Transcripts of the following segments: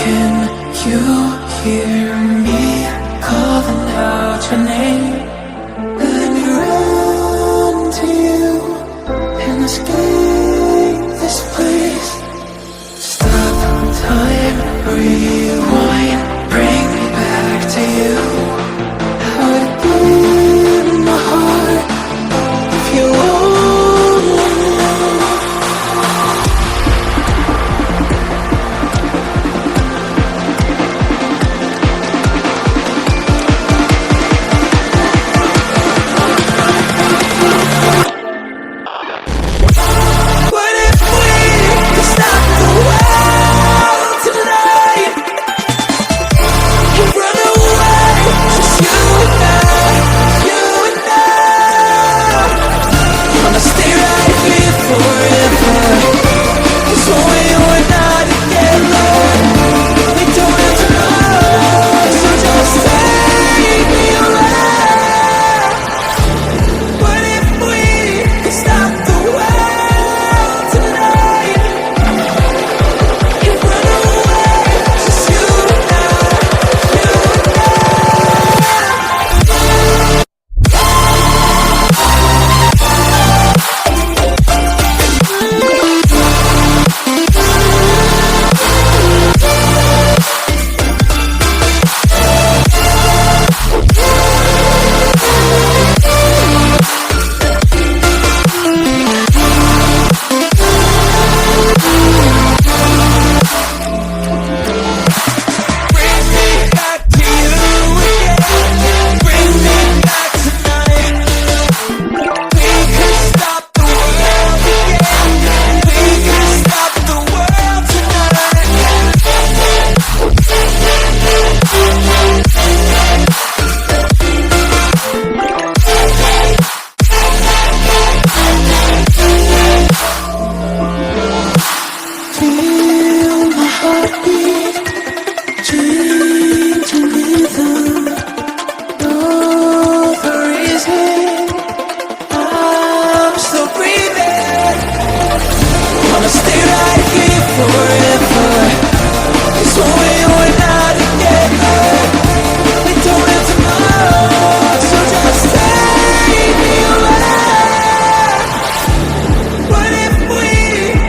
Can you hear me calling out your name? Let me run to you and escape this place. Stop time, rewind, bring me back to you. How it beat in my heart if you only knew. What if we could stop the world tonight and run away, just you and I, you and I? I'ma stay right here forever, 'cause when we were not together, we don't have tomorrow, so just take me away. What if we could stop the world tonight and run away, just you and I, you and I? Bring me back to you again. Bring me back tonight. We could stop the world again. We could stop the world tonight. Feel my heartbeat changing rhythm. Know the reason I'm still breathing. I'ma stay right here forever, 'cause when we were not together, we don't have tomorrow, so just take me away. What if we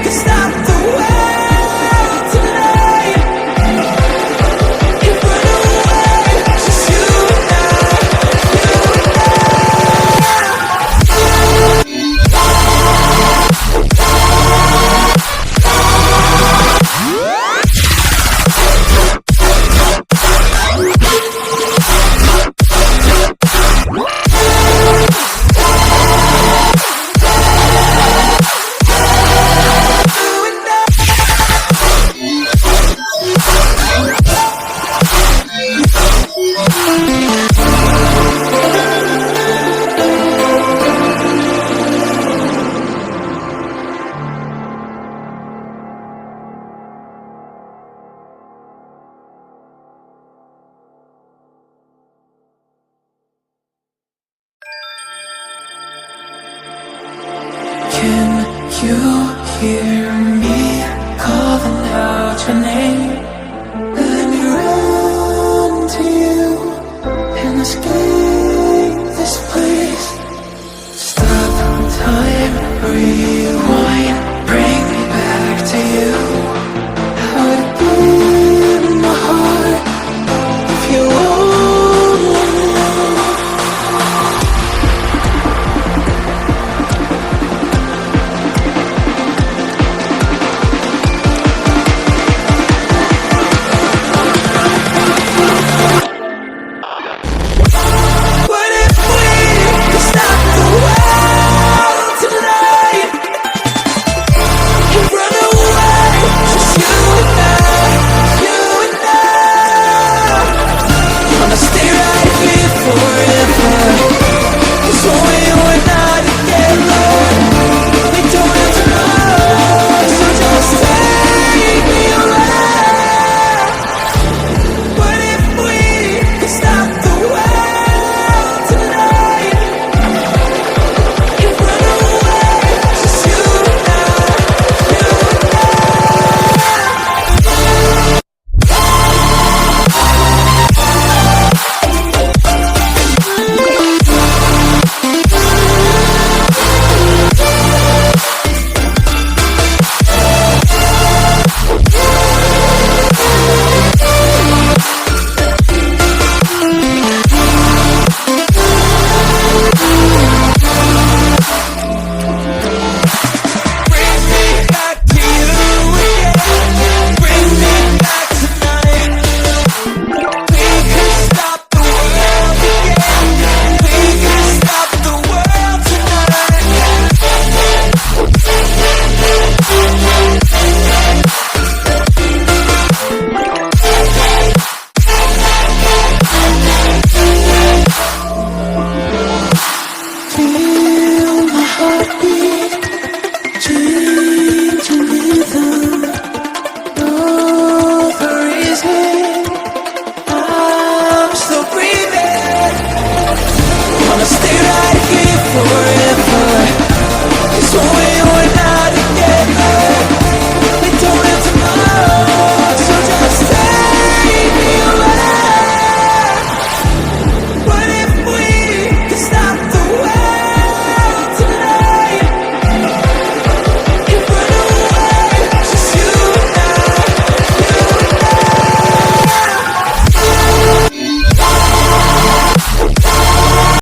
could stop the world tonight and run away, just you and I, you and I? Can you hear me calling out your name? Let me run to you and escape